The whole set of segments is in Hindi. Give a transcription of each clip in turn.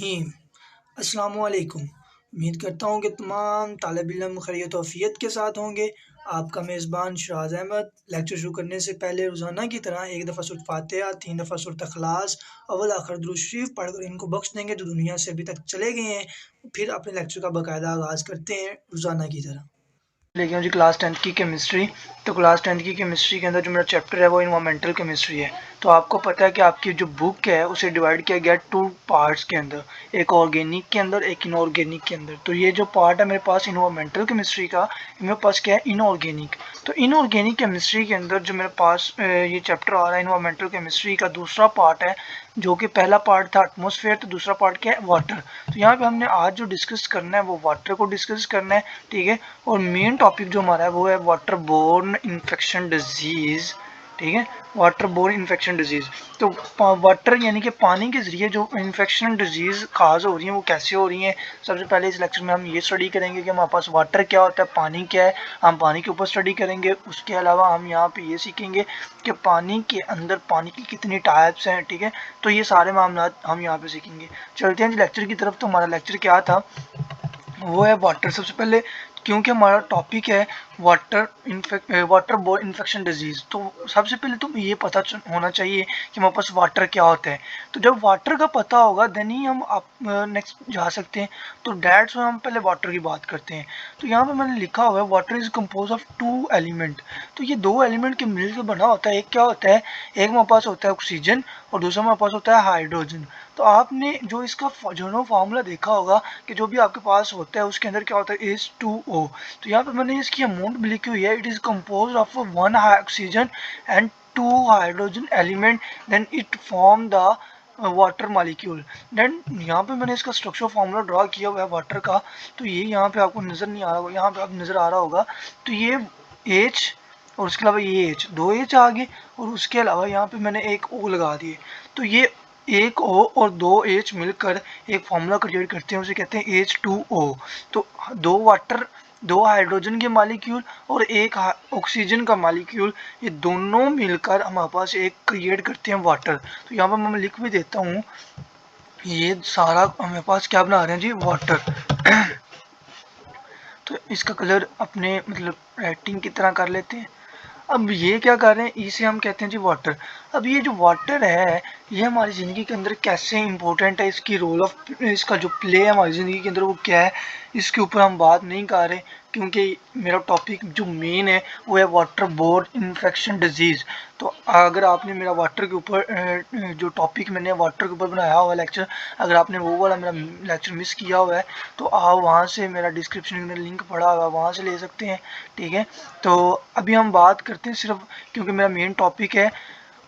रहीम। अस्सलामुअलैकुम। उम्मीद करता हूँ कि तमाम तालिब इल्म खैरियत व आफ़ियत के साथ होंगे। आपका मेज़बान शराज अहमद। लेक्चर शुरू करने से पहले रोज़ाना की तरह एक दफ़ा सूरत फातिहा, 3 दफ़ा सूरत इखलास, अव्वल आखिर दुरूद शरीफ पढ़कर इनको बख्श देंगे जो दुनिया से अभी तक चले गए हैं। फिर अपने लेक्चर का बाकायदा आगाज़ करते हैं रोज़ाना की तरह। लेके आऊँ जी क्लास 10th की केमिस्ट्री। तो क्लास 10th की केमिस्ट्री के अंदर जो मेरा चैप्टर है वो इन्वायरमेंटल केमिस्ट्री है। तो आपको पता है कि आपकी जो बुक है उसे डिवाइड किया गया 2 पार्ट्स के अंदर, एक ऑर्गेनिक के अंदर, एक इनऑर्गेनिक के अंदर। तो ये जो पार्ट है मेरे पास इन्वायरमेंटल केमिस्ट्री का, मेरे पास क्या है इनऑर्गेनिक। तो इनऑर्गेनिक केमिस्ट्री के अंदर जो मेरे पास ये चैप्टर आ रहा है इन्वायरमेंटल केमिस्ट्री का दूसरा पार्ट है, जो कि पहला पार्ट था एटमॉस्फेयर, तो दूसरा पार्ट क्या है वाटर। तो यहाँ पे हमने आज जो डिस्कस करना है वो वाटर को डिस्कस करना है, ठीक है। और मेन टॉपिक जो हमारा है वो है वाटर बोर्न इन्फेक्शन डिजीज़, ठीक है, वाटर बोर्न इन्फेक्शन डिजीज़। तो वाटर यानी कि पानी के ज़रिए जो इन्फेक्शन डिजीज़ काज हो रही हैं वो कैसे हो रही हैं। सबसे पहले इस लेक्चर में हम ये स्टडी करेंगे कि हमारे पास वाटर क्या होता है, पानी क्या है, हम पानी के ऊपर स्टडी करेंगे। उसके अलावा हम यहाँ पे ये सीखेंगे कि पानी के अंदर पानी की कितनी टाइप्स हैं, ठीक है। तो ये सारे मामला हम यहाँ पे सीखेंगे। चलते हैं जी लेक्चर की तरफ। तो हमारा लेक्चर क्या था, वो है वाटर। सबसे पहले क्योंकि हमारा टॉपिक है वाटर बोर्न इन्फेक्शन डिजीज़, तो सबसे पहले तो ये पता होना चाहिए कि हमारे पास वाटर क्या होता है। तो जब वाटर का पता होगा देन ही हम नेक्स्ट जा सकते हैं। तो डेट्स में हम पहले वाटर की बात करते हैं। तो यहाँ पे मैंने लिखा हुआ है water is compose of 2 element. तो ये 2 एलिमेंट के मिल के बना होता है। एक क्या होता है, एक हमारे पास होता है ऑक्सीजन और दूसरा हमारे पास होता है हाइड्रोजन। तो आपने जो इसका जो फार्मूला देखा होगा कि जो भी आपके पास होता है उसके अंदर क्या होता है H2O। तो यहाँ पे मैंने इसकी अमाउंट भी लिखी हुई है, it is compose of 1 oxygen and 2 hydrogen element, then it form the water molecule. Then यहाँ पे मैंने इसका स्ट्रक्चर फार्मूला ड्रा किया हुआ है वाटर का। तो ये यहाँ पे आपको नज़र नहीं आ रहा होगा, यहाँ पे आप नज़र आ रहा होगा। तो ये H और उसके अलावा ये H, 2 H आ गए और उसके अलावा यहाँ पे मैंने एक O लगा दिए। तो ये एक O और 2 H मिलकर एक फार्मूला क्रिएट करते हैं, उसे कहते हैं H2O। तो 2 वाटर, 2 हाइड्रोजन के मॉलिक्यूल और एक ऑक्सीजन का मॉलिक्यूल, ये दोनों मिलकर हमारे पास एक क्रिएट करते हैं वाटर। तो यहाँ पर मैं लिख भी देता हूँ, ये सारा हमारे पास क्या बना रहे हैं जी, वाटर। तो इसका कलर अपने मतलब राइटिंग की तरह कर लेते हैं। अब ये क्या कर रहे हैं, इसे हम कहते हैं जी वाटर। अब ये जो वाटर है ये हमारी ज़िंदगी के अंदर कैसे इंपॉर्टेंट है, इसकी रोल ऑफ, इसका जो प्ले है हमारी ज़िंदगी के अंदर वो क्या है, इसके ऊपर हम बात नहीं कर रहे क्योंकि मेरा टॉपिक जो मेन है वो है वाटर बोर्न इन्फेक्शन डिजीज़। तो अगर आपने मेरा वाटर के ऊपर जो टॉपिक मैंने वाटर के ऊपर बनाया हुआ है लेक्चर, अगर आपने वो वाला मेरा लेक्चर मिस किया हुआ है तो आप वहाँ से मेरा डिस्क्रिप्शन में लिंक पड़ा हुआ है, वहाँ से ले सकते हैं, ठीक है। तो अभी हम बात करते हैं सिर्फ, क्योंकि मेरा मेन टॉपिक है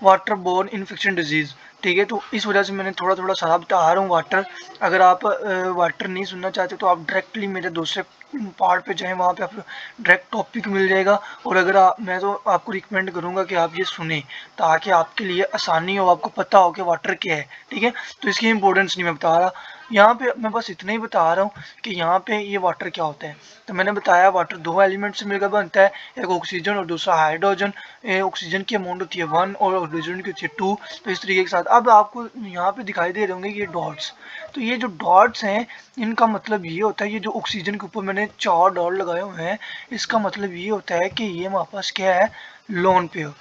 वाटर बोर्न इन्फेक्शन डिजीज़, ठीक है। तो इस वजह से मैंने थोड़ा थोड़ा सारा बता रहा हूँ वाटर। अगर आप वाटर नहीं सुनना चाहते तो आप डायरेक्टली मेरे दूसरे पार्ट पे जाएं, वहाँ पे आपको डायरेक्ट टॉपिक मिल जाएगा। और अगर मैं तो आपको रिकमेंड करूँगा कि आप ये सुने ताकि आपके लिए आसानी हो, आपको पता हो कि वाटर क्या है, ठीक है। तो इसकी इंपॉर्टेंस नहीं मैं बता रहा, यहाँ पे मैं बस इतना ही बता रहा हूँ कि यहाँ पे ये वाटर क्या होता है। तो मैंने बताया वाटर 2 एलिमेंट से मिलकर बनता है, एक ऑक्सीजन और दूसरा हाइड्रोजन। ऑक्सीजन की अमाउंट होती है 1 और हाइड्रोजन की होती है 2। तो इस तरीके के साथ अब आपको यहाँ पे दिखाई दे रहे होंगे ये डॉट्स। तो ये जो डॉट्स हैं इनका मतलब ये होता है, ये जो ऑक्सीजन के ऊपर मैंने 4 डॉट लगाए हुए हैं, इसका मतलब ये होता है कि ये हमारे पास क्या है, लोन पेयर।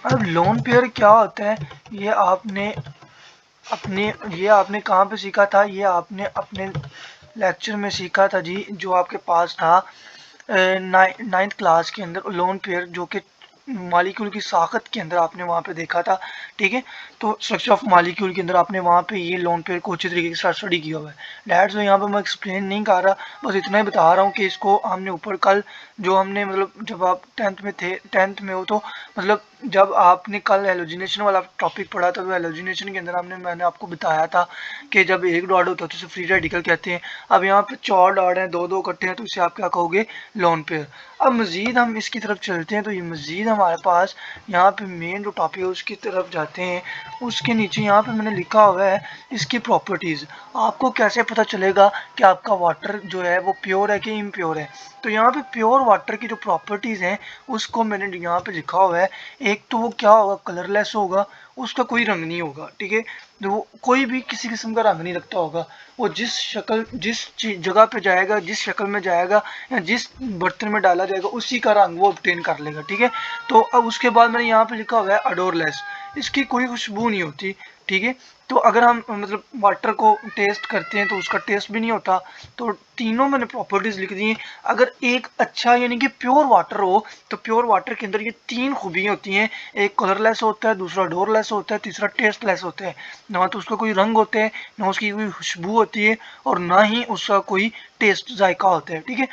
अब लोन पेयर क्या होता है, ये आपने कहाँ पे सीखा था, ये आपने अपने लेक्चर में सीखा था जी, जो आपके पास था 9th क्लास के अंदर लोन पेयर, जो कि मॉलिक्यूल की साखत के अंदर आपने वहाँ पे देखा था, ठीक है। तो स्ट्रक्चर ऑफ मॉलिक्यूल के अंदर आपने वहाँ पे ये लोन पेयर को अच्छी तरीके से स्टडी किया हुआ है। डैट्स यहाँ पे मैं एक्सप्लेन नहीं कर रहा, बस इतना ही बता रहा हूँ कि इसको हमने ऊपर कल जो हमने मतलब जब आप 10th में थे, 10th में हो तो मतलब जब आपने कल हेलोजिनेशन वाला टॉपिक पढ़ा था, तो हेलोजिनेशन के अंदर मैंने आपको बताया था कि जब एक डॉट होता है तो उसे फ्री रेडिकल कहते हैं। अब यहाँ पे 4 डॉट हैं, 2 2 इकट्ठे हैं, तो इसे आप क्या कहोगे, लोन पेयर। अब मज़ीद हम इसकी तरफ चलते हैं, तो ये मज़ीद हमारे पास यहाँ पे मेन जो टॉपिक है उसकी तरफ जाते हैं। उसके नीचे यहाँ पे मैंने लिखा हुआ है इसकी प्रॉपर्टीज़। आपको कैसे पता चलेगा कि आपका वाटर जो है वो प्योर है कि इम्प्योर है। तो यहाँ पे प्योर वाटर की जो प्रॉपर्टीज़ हैं उसको मैंने यहाँ पे लिखा हुआ है। एक तो वो क्या होगा, कलरलेस होगा, उसका कोई रंग नहीं होगा, ठीक है। जो वो कोई भी किसी किस्म का रंग नहीं रखता होगा, वो जिस जगह पे जाएगा, जिस शक्ल में जाएगा या जिस बर्तन में डाला जाएगा उसी का रंग वो ऑब्टेन कर लेगा, ठीक है। तो अब उसके बाद मैंने यहाँ पे लिखा हुआ है अडोरलेस, इसकी कोई खुशबू नहीं होती, ठीक है। तो अगर हम मतलब वाटर को टेस्ट करते हैं तो उसका टेस्ट भी नहीं होता। तो तीनों मैंने प्रॉपर्टीज लिख दी हैं। अगर एक अच्छा यानी कि प्योर वाटर हो तो प्योर वाटर के अंदर ये तीन खूबियाँ होती हैं, एक कलरलेस होता है, दूसरा डोरलेस होता है, तीसरा टेस्टलेस होता है। ना तो उसका कोई रंग होता है, ना उसकी कोई खुशबू होती है, और ना ही उसका कोई टेस्ट जायका होता है, ठीक है।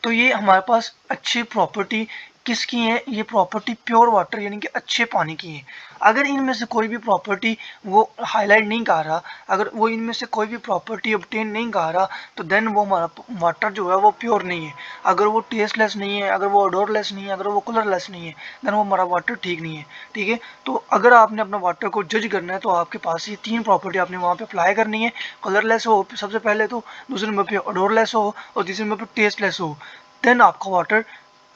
तो ये हमारे पास अच्छी प्रॉपर्टी किसकी है, ये प्रॉपर्टी प्योर वाटर यानी कि अच्छे पानी की है। अगर इनमें से कोई भी प्रॉपर्टी वो हाईलाइट नहीं कर रहा, अगर वो इनमें से कोई भी प्रॉपर्टी ऑब्टेन नहीं कर रहा, तो देन वो हमारा वाटर जो है वो प्योर नहीं है। अगर वो टेस्टलेस नहीं है, अगर वो ओडोरलेस नहीं है, अगर वो कलरलेस नहीं है, देन वो हमारा वाटर ठीक नहीं है, ठीक है। तो अगर आपने अपना वाटर को जज करना है तो आपके पास ये तीन प्रॉपर्टी आपने वहाँ पे अप्लाई करनी है। कलरलेस हो सबसे पहले, तो दूसरे नंबर पे ओडोरलेस हो, और तीसरे नंबर पे टेस्टलेस हो, देन आपका वाटर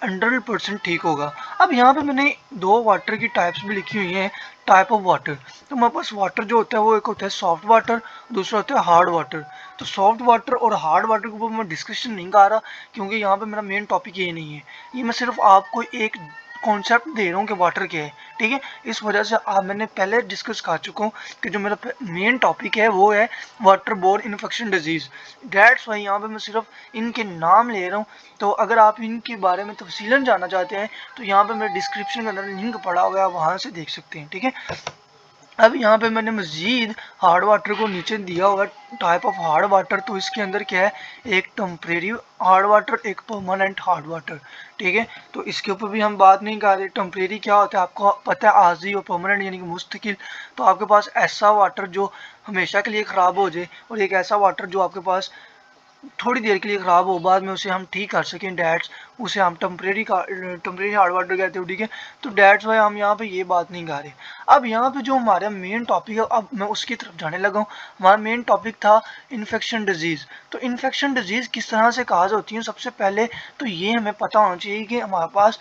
100% ठीक होगा। अब यहाँ पे मैंने दो वाटर की टाइप्स भी लिखी हुई हैं, टाइप ऑफ वाटर। तो हमारे पास वाटर जो होता है वो एक होता है सॉफ्ट वाटर, दूसरा होता है हार्ड वाटर। तो सॉफ्ट वाटर और हार्ड वाटर के ऊपर मैं डिस्कशन नहीं कर रहा, क्योंकि यहाँ पे मेरा मेन टॉपिक ये नहीं है। ये मैं सिर्फ आपको एक कॉन्सेप्ट दे रहा हूँ कि वाटर क्या है, ठीक है। इस वजह से आप मैंने पहले डिस्कस कर चुका हूँ कि जो मेरा मेन टॉपिक है वो है water borne infection disease. That's why यहाँ पे मैं सिर्फ इनके नाम ले रहा हूँ। तो अगर आप इनके बारे में तफसीलन जानना चाहते हैं तो यहाँ पे मेरे डिस्क्रिप्शन के अंदर लिंक पड़ा हुआ है, आप वहाँ से देख सकते हैं, ठीक है। अब यहाँ पे मैंने मज़ीद हार्ड वाटर को नीचे दिया हुआ है, टाइप ऑफ हार्ड वाटर। तो इसके अंदर क्या है, एक टेम्परेरी हार्ड वाटर, एक परमानेंट हार्ड वाटर, ठीक है। तो इसके ऊपर भी हम बात नहीं कर रहे। टेम्परेरी क्या होता है आपको पता है, आर्जी, और परमानेंट यानी कि मुस्तकिल। तो आपके पास ऐसा वाटर जो हमेशा के लिए ख़राब हो जाए, और एक ऐसा वाटर जो आपके पास थोड़ी देर के लिए ख़राब हो, बाद में उसे हम ठीक कर सकें, डैट्स उसे हम टेम्परेरी हार्ड वाटर कहते हो, ठीक है। तो डैट्स वाई हम यहाँ पे ये बात नहीं कर रहे। अब यहाँ पे जो हमारा मेन टॉपिक है, अब मैं उसकी तरफ जाने लगा हूँ। हमारा मेन टॉपिक था इन्फेक्शन डिजीज़। तो इन्फेक्शन डिजीज़ किस तरह से काज होती है, सबसे पहले तो ये हमें पता होना चाहिए कि हमारे पास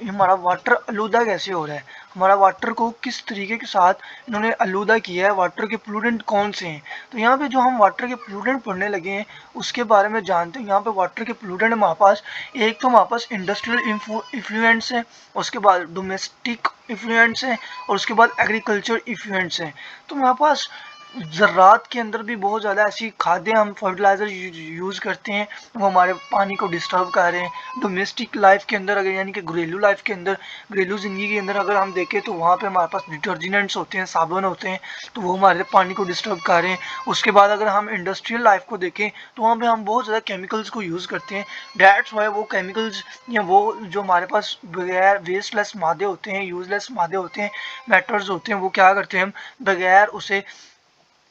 हमारा वाटर आलूदा कैसे हो रहा है, हमारा वाटर को किस तरीके के साथ इन्होंने आलूदा किया है, वाटर के प्लूरेंट कौन से हैं। तो यहाँ पे जो हम वाटर के प्लूरेंट पढ़ने लगे हैं उसके बारे में जानते हैं। यहाँ पे वाटर के प्लूरेंट हमारे पास एक तो हमारे पास इंडस्ट्रियल इफ्लुएंट्स है, उसके बाद डोमेस्टिक इफ्लुएंट्स है, और उसके बाद एग्रीकल्चर इफ्लुएंट्स हैं। तो हमारे पास ज़रात के अंदर भी बहुत ज़्यादा ऐसी खादें हम फर्टिलाइज़र यूज़ करते हैं, वो हमारे पानी को डिस्टर्ब कर रहे हैं। डोमेस्टिक लाइफ के अंदर अगर यानी कि घरेलू लाइफ के अंदर, घरेलू ज़िंदगी के अंदर अगर हम देखें तो वहाँ पे हमारे पास डिटर्जेंट्स होते हैं, साबुन होते हैं, तो वो हमारे पानी को डिस्टर्ब कर रहे हैं। उसके बाद अगर हम इंडस्ट्रियल लाइफ को देखें तो वहाँ पे हम बहुत ज़्यादा केमिकल्स को यूज़ करते हैं। डैट्स वाई वो केमिकल्स या वो जो हमारे पास बगैर वेस्टलेस मादे होते हैं, यूज़लेस मादे होते हैं, मैटर्स होते हैं, वो क्या करते हैं, हम बगैर उसे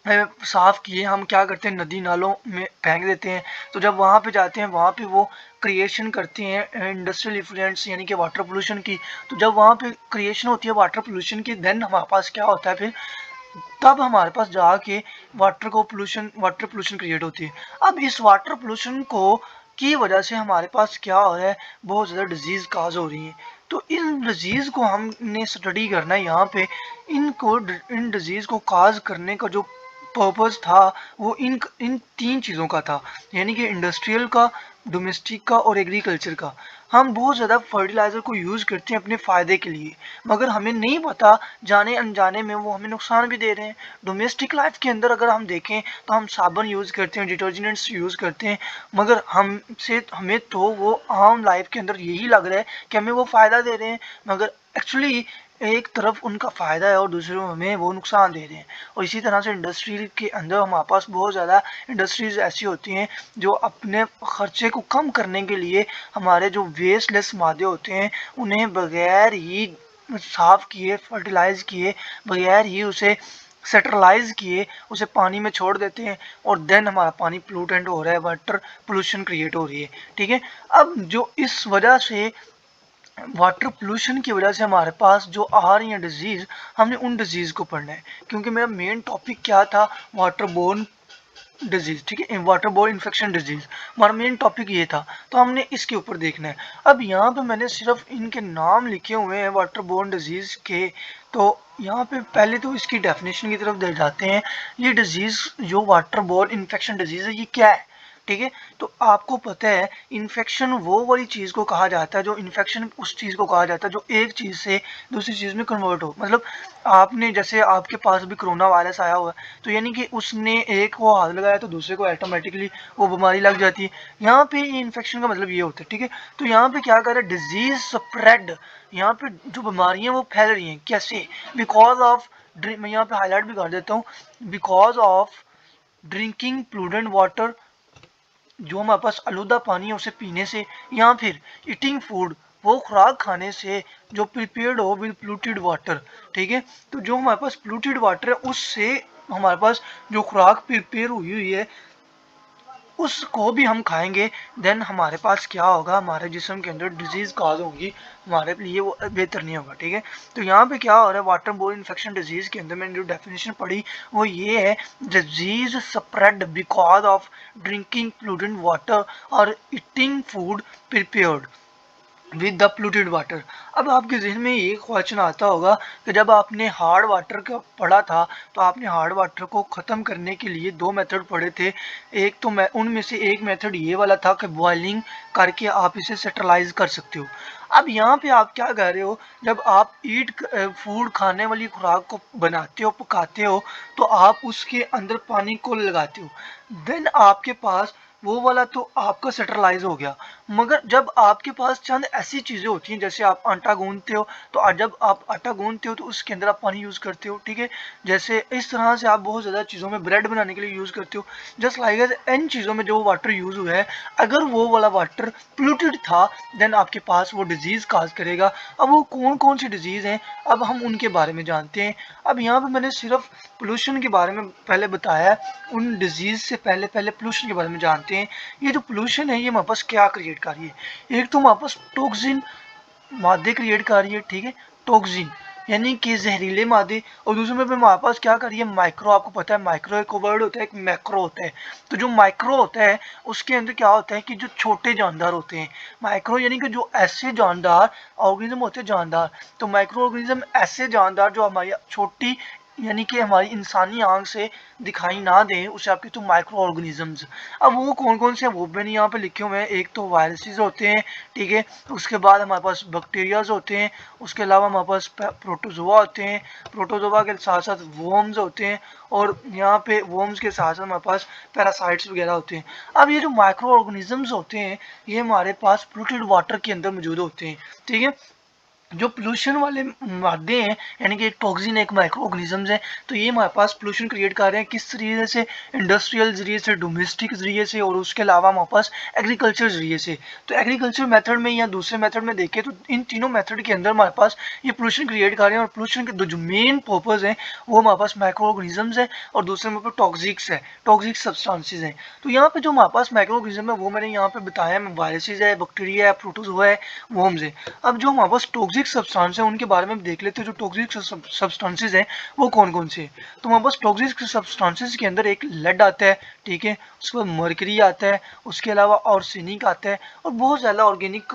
साफ़ किए हम क्या करते हैं, नदी नालों में फेंक देते हैं। तो जब वहाँ पे जाते हैं वहाँ पे वो क्रिएशन करते हैं इंडस्ट्रियल इफ्लुएंस यानी कि वाटर पोल्यूशन की। तो जब वहाँ पे क्रिएशन होती है वाटर पोल्यूशन की, देन हमारे पास क्या होता है फिर, तब हमारे पास जाके वाटर पोल्यूशन क्रिएट होती है। अब इस वाटर पोल्यूशन को की वजह से हमारे पास क्या हो रहा है, बहुत ज़्यादा डिजीज़ काज हो रही है। तो इन डिजीज़ को हमने स्टडी करना है यहाँ पे। इन डिजीज़ को काज करने का जो पर्पस था वो इन तीन चीज़ों का था, यानी कि इंडस्ट्रियल का, डोमेस्टिक का और एग्रीकल्चर का। हम बहुत ज़्यादा फर्टिलाइज़र को यूज़ करते हैं अपने फ़ायदे के लिए, मगर हमें नहीं पता जाने अनजाने में वो हमें नुकसान भी दे रहे हैं। डोमेस्टिक लाइफ के अंदर अगर हम देखें तो हम साबुन यूज़ करते हैं, डिटर्जेंट्स यूज़ करते हैं, मगर हमें तो वो आम लाइफ के अंदर यही लग रहा है कि हमें वो फ़ायदा दे रहे हैं, मगर एक्चुअली एक तरफ उनका फ़ायदा है और दूसरे में वो नुकसान दे रहे हैं। और इसी तरह से इंडस्ट्री के अंदर हमारे पास बहुत ज़्यादा इंडस्ट्रीज़ ऐसी होती हैं जो अपने ख़र्चे को कम करने के लिए हमारे जो वेस्टलेस मादे होते हैं उन्हें बगैर ही साफ़ किए, फर्टिलाइज़ किए, बगैर ही उसे सेटरलाइज किए उसे पानी में छोड़ देते हैं, और देन हमारा पानी पोल्यूटेंट हो रहा है, वाटर पोल्यूशन क्रिएट हो रही है, ठीक है। अब जो इस वजह से वाटर पोल्यूशन की वजह से हमारे पास जो आ रही है डिजीज़, हमने उन डिजीज़ को पढ़ना है, क्योंकि मेरा मेन टॉपिक क्या था, वाटर बोर्न डिजीज, ठीक है, वाटर बोर्न इन्फेक्शन डिजीज हमारा मेन टॉपिक ये था, तो हमने इसके ऊपर देखना है। अब यहाँ पे मैंने सिर्फ इनके नाम लिखे हुए हैं वाटर बोर्न डिजीज के, तो यहाँ पे पहले तो इसकी डेफिनेशन की तरफ दे जाते हैं। ये डिजीज जो वाटर बोर्न इन्फेक्शन डिजीज है ये क्या है, ठीक है। तो आपको पता है इन्फेक्शन वो वाली चीज़ को कहा जाता है, जो इन्फेक्शन उस चीज़ को कहा जाता है जो एक चीज़ से दूसरी चीज़ में कन्वर्ट हो। मतलब आपने जैसे आपके पास भी कोरोना वायरस आया हुआ है, तो यानी कि उसने एक को हाथ लगाया तो दूसरे को ऑटोमेटिकली वो बीमारी लग जाती है। यहाँ पे ये इन्फेक्शन का मतलब ये होता है, ठीक है। तो यहाँ पे क्या कर रहा है, डिजीज स्प्रेड, यहाँ पे जो बीमारियाँ वो फैल रही हैं कैसे, बिकॉज ऑफ मैं यहाँ पे हाईलाइट भी कर देता हूँ, बिकॉज ऑफ ड्रिंकिंग प्लूडेंट वाटर, जो हमारे पास आलूदा पानी है उसे पीने से, या फिर ईटिंग फूड, वो खुराक खाने से जो प्रिपेयर्ड हो विद पोल्यूटेड वाटर, ठीक है। तो जो हमारे पास पोल्यूटेड वाटर है उससे हमारे पास जो खुराक प्रिपेयर हुई है उसको भी हम खाएंगे, देन हमारे पास क्या होगा, हमारे जिस्म के अंदर डिजीज काज होंगी, हमारे लिए वो बेहतर नहीं होगा, ठीक है। तो यहाँ पे क्या हो रहा है, वाटर बोर्न इन्फेक्शन डिजीज के अंदर मैंने जो डेफिनेशन पढ़ी वो ये है, disease spread because of drinking polluted water और eating food prepared with the polluted water. अब आपके जहन में ये क्वेश्चन आता होगा कि जब आपने हार्ड वाटर का पढ़ा था तो आपने हार्ड वाटर को ख़त्म करने के लिए दो मेथड पढ़े थे। एक तो मैं उनमें से एक मेथड ये वाला था कि बॉइलिंग करके आप इसे सेटलाइज कर सकते हो। अब यहाँ पे आप क्या कह रहे हो, जब आप फूड खाने वाली खुराक को बनाते हो पकाते हो तो आप उसके अंदर पानी को लगाते हो, देन आपके पास वो वाला तो आपका सेटलाइज हो गया। मगर जब आपके पास चंद ऐसी चीज़ें होती हैं, जैसे आप आटा गूंदते हो, तो जब आप आटा गूंदते हो तो उसके अंदर आप पानी यूज़ करते हो, ठीक है। जैसे इस तरह से आप बहुत ज़्यादा चीज़ों में ब्रेड बनाने के लिए यूज़ करते हो। जस्ट लाइक इन चीज़ों में जो वाटर यूज़ हुआ है, अगर वो वाला वाटर पोल्यूटेड था देन आपके पास वो डिजीज़ काज करेगा। अब वो कौन कौन सी डिजीज़ हैं, अब हम उनके बारे में जानते हैं। अब यहाँ पर मैंने सिर्फ पोल्यूशन के बारे में पहले बताया, उन डिजीज़ से पहले पोल्यूशन के बारे में जानते हैं। ये जो पोल्यूशन है ये हमारे पास क्या क्रिएट कर रही है, एक तो हमारे पास टॉक्सिन मादे क्रिएट कर रही है, ठीक है, टॉक्सिन यानी कि जहरीले मादे। और दूसरे में हमारे पास क्या कर रही है, माइक्रो, आपको पता है माइक्रो एक वर्ड होता है, एक मैक्रो होता है। तो जो माइक्रो होता है उसके अंदर क्या होता है कि जो छोटे जानदार होते हैं, माइक्रो यानी कि जो ऐसे जानदार ऑर्गेनिज्म होते हैं जानदार, तो माइक्रो ऑर्गेनिज्म ऐसे जानदार जो हमारी छोटी यानी कि हमारी इंसानी आंख से दिखाई ना दें, उसे आप कहते हो माइक्रो ऑर्गेनिजम्स। अब वो कौन कौन से हैं वो मैंने यहाँ पे लिखे हुए हैं। एक तो वायरसेस होते हैं, ठीक है, उसके बाद हमारे पास बैक्टीरियाज होते हैं, उसके अलावा हमारे पास प्रोटोजोआ होते हैं, प्रोटोजोआ के साथ साथ वर्म्स होते हैं, और यहाँ पे वर्म्स के साथ साथ हमारे पास पैरासाइट्स वगैरह होते हैं। अब ये जो माइक्रो ऑर्गेनिजम्स होते हैं ये हमारे पास पोल्यूटेड वाटर के अंदर मौजूद होते हैं, ठीक है। जो पोल्यूशन वाले मादे हैं यानी कि टॉक्सिन एक माइक्रो ऑर्गेनिजम्स हैं, तो ये हमारे पास पोल्यूशन क्रिएट कर रहे हैं किस तरीके से, इंडस्ट्रियल जरिए से, डोमेस्टिक जरिए से, और उसके अलावा हमारे पास एग्रीकल्चर जरिए से। तो एग्रीकल्चर मेथड में या दूसरे मेथड में देखें तो इन तीनों मेथड के अंदर हमारे पास ये पोल्यूशन क्रिएट कर रहे हैं। और पोल्यूशन के जो मेन पर्पज हैं वो हमारे पास माइक्रो ऑर्गेनिजम्स है और दूसरे में टॉक्सिक्स है, टॉक्सिक सब्सटेंसेज हैं। तो यहाँ पे जो हमारे पास माइक्रो ऑर्गेनिज्म है वो मैंने यहाँ पे बताया, वायरसेस है, बैक्टीरिया है, प्रोटोजोआ है, वर्म्स है। अब जो हमारे पास टॉक्सिक सब्सटेंस है उनके बारे में देख लेते हैं, जो टॉक्सिक सब्सटेंसेस हैं वो कौन कौन से हैं। तो हमारे पास टॉक्सिक सब्सटेंसेस के अंदर एक लेड आता है, ठीक है, उसके बाद मर्करी आता है, उसके अलावा आर्सेनिक आता है, और बहुत ज़्यादा ऑर्गेनिक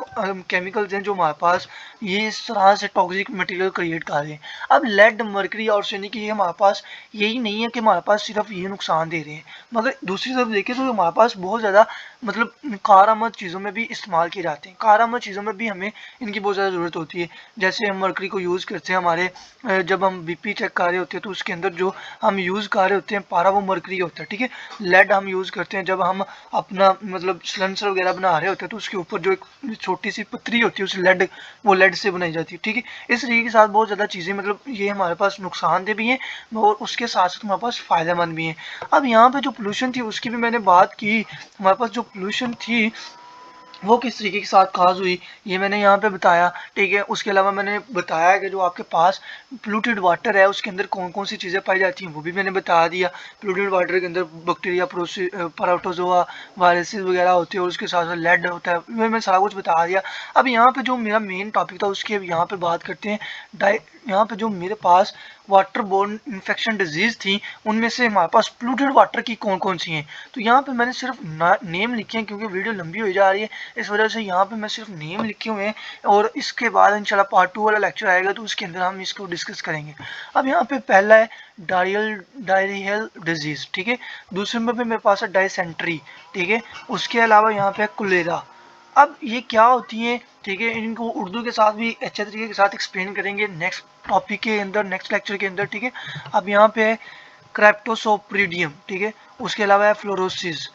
केमिकल्स हैं जो हमारे पास ये इस तरह से टॉक्सिक मटेरियल क्रिएट कर रहे हैं। अब लेड, मर्करी, आर्सेनिक ये हमारे पास यही नहीं है कि हमारे पास सिर्फ ये नुकसान दे रहे हैं, मगर दूसरी तरफ देखें तो हमारे पास बहुत ज़्यादा मतलब कारआमद चीज़ों में भी इस्तेमाल किए जाते हैं। कारआमद चीज़ों में भी हमें इनकी बहुत ज़्यादा ज़रूरत होती है। जैसे हम मर्करी को यूज़ करते हैं हमारे जब हम बीपी चेक कर रहे होते हैं तो उसके अंदर जो हम यूज़ कर रहे होते हैं पारा वो मर्करी होता है, ठीक है। लेड हम यूज़ करते हैं जब हम अपना मतलब सिलेंसर वगैरह बना रहे होते हैं तो उसके ऊपर जो एक छोटी सी पतरी होती है उस लेड, वो लेड से बनाई जाती है, ठीक है। इस तरीके के साथ बहुत ज़्यादा चीज़ें मतलब ये हमारे पास नुकसानदेह भी हैं और उसके साथ साथ हमारे पास फ़ायदेमंद भी हैं। अब यहाँ पे जो पोल्यूशन थी उसकी भी मैंने बात की, हमारे पास जो पोल्यूशन थी वो किस तरीके के साथ काज हुई ये मैंने यहाँ पे बताया, ठीक है। उसके अलावा मैंने बताया कि जो आपके पास पोल्यूटेड वाटर है उसके अंदर कौन कौन सी चीज़ें पाई जाती हैं वो भी मैंने बता दिया। पोल्यूटेड वाटर के अंदर बैक्टीरिया, प्रोटोजोआ, वायरसेस वगैरह होते हैं और उसके साथ साथ लेड होता है, मैंने सारा कुछ बता दिया। अब यहाँ पे जो मेरा मेन टॉपिक था उसके यहाँ पे बात करते हैं यहाँ पे जो मेरे पास वाटर बोर्न इन्फेक्शन डिजीज़ थी, उनमें से हमारे पास पोल्यूटेड वाटर की कौन कौन सी हैं। तो यहाँ पे मैंने सिर्फ नेम लिखे हैं, क्योंकि वीडियो लंबी हो जा रही है, इस वजह से यहाँ पे मैं सिर्फ नेम लिखे हुए हैं। और इसके बाद इंशाल्लाह पार्ट 2 वाला लेक्चर आएगा तो उसके अंदर हम इसको डिस्कस करेंगे। अब यहाँ पे पहला है डायरियल डिजीज़, ठीक है। दूसरे नंबर पे मेरे पास है डायसेंट्री, ठीक है। उसके अलावा यहाँ पे है कोलेरा। अब ये क्या होती है, ठीक है, इनको उर्दू के साथ भी अच्छे तरीके के साथ एक्सप्लेन करेंगे नेक्स्ट टॉपिक के अंदर, नेक्स्ट लेक्चर के अंदर, ठीक है। अब यहाँ पे है क्रेप्टोसोप्रीडियम, ठीक है। उसके अलावा है फ्लोरोसिस,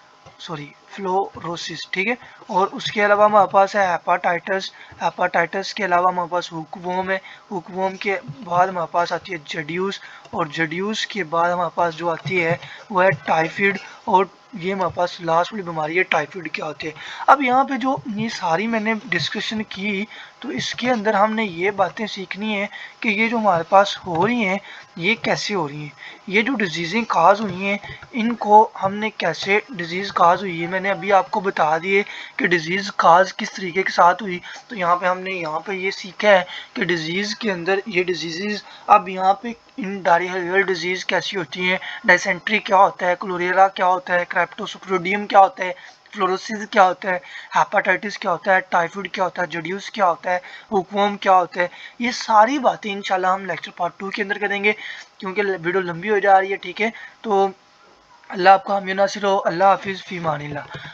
ठीक है। और उसके अलावा हमारे पास है हेपाटाइटिस के अलावा हमारे पास हुकवॉर्म है। हुकवॉर्म के बाद हमारे पास आती है जड्यूस, और जड्यूस के बाद हमारे पास जो आती है वो है टाइफाइड। और ये हमारे पास लास्ट वाली बीमारी है टाइफाइड क्या होती है। अब यहाँ पे जो ये सारी मैंने डिस्कशन की, तो इसके अंदर हमने ये बातें सीखनी है कि ये जो हमारे पास हो रही हैं ये कैसे हो रही हैं, ये जो डिजीज़ें काज हुई हैं इनको हमने कैसे डिजीज़ काज हुई है मैंने अभी आपको बता दिए कि डिजीज़ काज किस तरीके के साथ हुई। तो यहाँ पे हमने यहाँ पे ये सीखा है कि डिजीज़ के अंदर ये डिजीज़, अब यहाँ पे इन डायरियल डिजीज़ कैसी होती हैं, डायसेंट्री क्या होता है, कोलेरा क्या होता है, क्रेप्टोस्पोडियम क्या होता है, फ्लोरोसिस क्या होता है, हेपाटाइटिस क्या होता है, टाइफाइड क्या होता है, जड्यूस क्या होता है, हुकवॉर्म क्या होता है, ये सारी बातें इंशाल्लाह हम लेक्चर पार्ट 2 के अंदर करेंगे, क्योंकि वीडियो लंबी हो जा रही है, ठीक है। तो अल्लाह आपका हामी नासिर हो। अल्लाह हाफिज़, फ़ी अमानिल्लाह।